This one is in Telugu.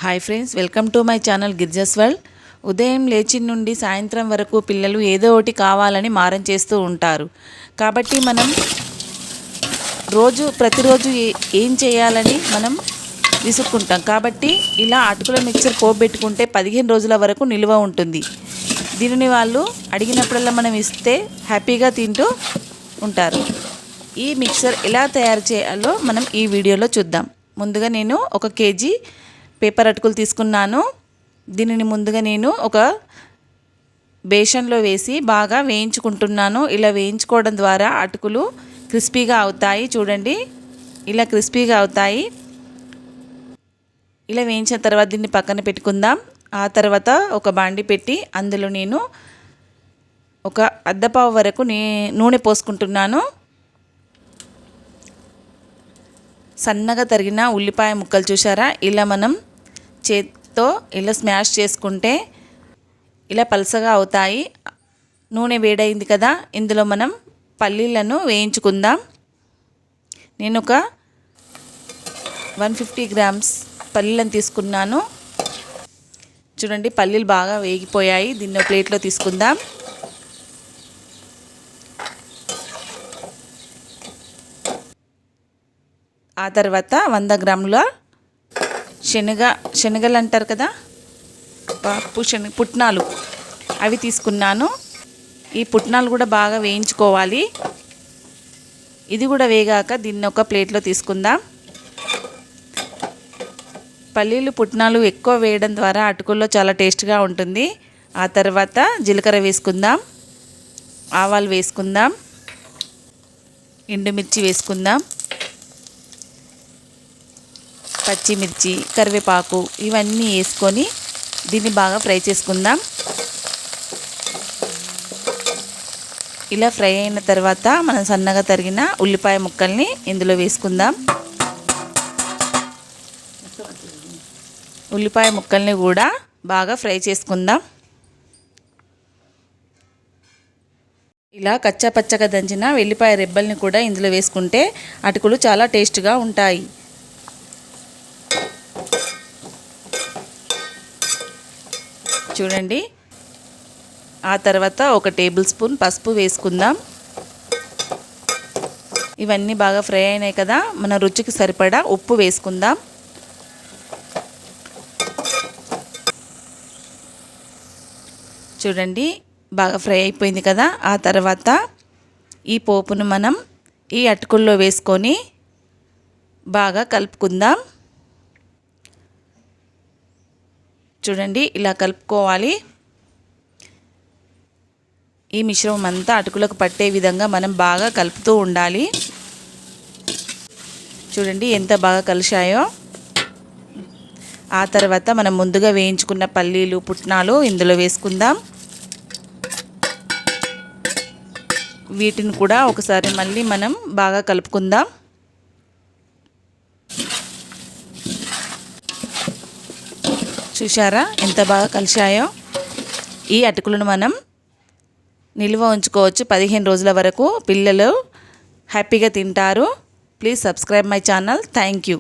Hi friends, welcome to my channel gorgeous world. ఉదయం లేచి నుండి సాయంత్రం వరకు పిల్లలు ఏదో ఒకటి కావాలని మారం చేస్తూ ఉంటారు. కాబట్టి మనం ప్రతిరోజు ఏం చేయాలని మనం విసుక్కుంటాం. కాబట్టి ఇలా అటుకుల మిక్చర్ పోబెట్టుకుంటే 15 రోజుల వరకు నిల్వ ఉంటుంది. దీనిని వాళ్ళు అడిగినప్పుడల్లా మనం ఇస్తే హ్యాపీగా తింటూ ఉంటారు. ఈ మిక్సర్ ఎలా తయారు చేయాలో మనం ఈ వీడియోలో చూద్దాం. ముందుగా నేను 1 కేజీ పేపర్ అటుకులు తీసుకున్నాను. దీనిని ముందుగా నేను ఒక బేషన్లో వేసి బాగా వేయించుకుంటున్నాను. ఇలా వేయించుకోవడం ద్వారా అటుకులు క్రిస్పీగా అవుతాయి. చూడండి, ఇలా క్రిస్పీగా అవుతాయి. ఇలా వేయించిన తర్వాత దీన్ని పక్కన పెట్టుకుందాం. ఆ తర్వాత ఒక బాండి పెట్టి అందులో నేను ఒక అద్దపావు వరకు నూనె పోసుకుంటున్నాను. సన్నగా తరిగిన ఉల్లిపాయ ముక్కలు చూసారా, ఇలా మనం చేత్తో ఇలా స్మాష్ చేసుకుంటే ఇలా పలసగా అవుతాయి. నూనె వేడైంది కదా, ఇందులో మనం పల్లీలను వేయించుకుందాం. నేను ఒక 150 గ్రామ్స్ పల్లీలను తీసుకున్నాను. చూడండి, పల్లీలు బాగా వేగిపోయాయి. దీన్ని ప్లేట్లో తీసుకుందాం. ఆ తర్వాత 100 గ్రాముల శనగలు అంటారు కదా, పుట్నాలు, అవి తీసుకున్నాను. ఈ పుట్నాలు కూడా బాగా వేయించుకోవాలి. ఇది కూడా వేగాక దీన్ని ఒక ప్లేట్లో తీసుకుందాం. పల్లీలు పుట్నాలు ఎక్కువ వేయడం ద్వారా అటుకుల్లో చాలా టేస్ట్గా ఉంటుంది. ఆ తర్వాత జీలకర్ర వేసుకుందాం, ఆవాలు వేసుకుందాం, ఎండుమిర్చి వేసుకుందాం, పచ్చిమిర్చి, కరివేపాకు ఇవన్నీ వేసుకొని దీన్ని బాగా ఫ్రై చేసుకుందాం. ఇలా ఫ్రై అయిన తర్వాత మనం సన్నగా తరిగిన ఉల్లిపాయ ముక్కల్ని ఇందులో వేసుకుందాం. ఉల్లిపాయ ముక్కల్ని కూడా బాగా ఫ్రై చేసుకుందాం. ఇలా కచ్చా పచ్చగా దంచిన వెల్లిపాయ రెబ్బల్ని కూడా ఇందులో వేసుకుంటే అటుకులు చాలా టేస్ట్గా ఉంటాయి. చూడండి, ఆ తర్వాత 1 టేబుల్ స్పూన్ పసుపు వేసుకుందాం. ఇవన్నీ బాగా ఫ్రై అయినాయి కదా, మన రుచికి సరిపడా ఉప్పు వేసుకుందాం. చూడండి, బాగా ఫ్రై అయిపోయింది కదా. ఆ తర్వాత ఈ పోపును మనం ఈ అటుకుల్లో వేసుకొని బాగా కలుపుకుందాం. చూడండి, ఇలా కలుపుకోవాలి. ఈ మిశ్రమం అంతా అటుకులకు పట్టే విధంగా మనం బాగా కలుపుతూ ఉండాలి. చూడండి ఎంత బాగా కలిశాయో. ఆ తర్వాత మనం ముందుగా వేయించుకున్న పల్లీలు, పుట్నాలు ఇందులో వేసుకుందాం. వీటిని కూడా ఒకసారి మళ్ళీ మనం బాగా కలుపుకుందాం. చూశారా ఎంత బాగా కలిశాయో. ఈ అటుకులను మనం నిల్వ ఉంచుకోవచ్చు 15 రోజుల వరకు. పిల్లలు హ్యాపీగా తింటారు. Please subscribe my channel. Thank you.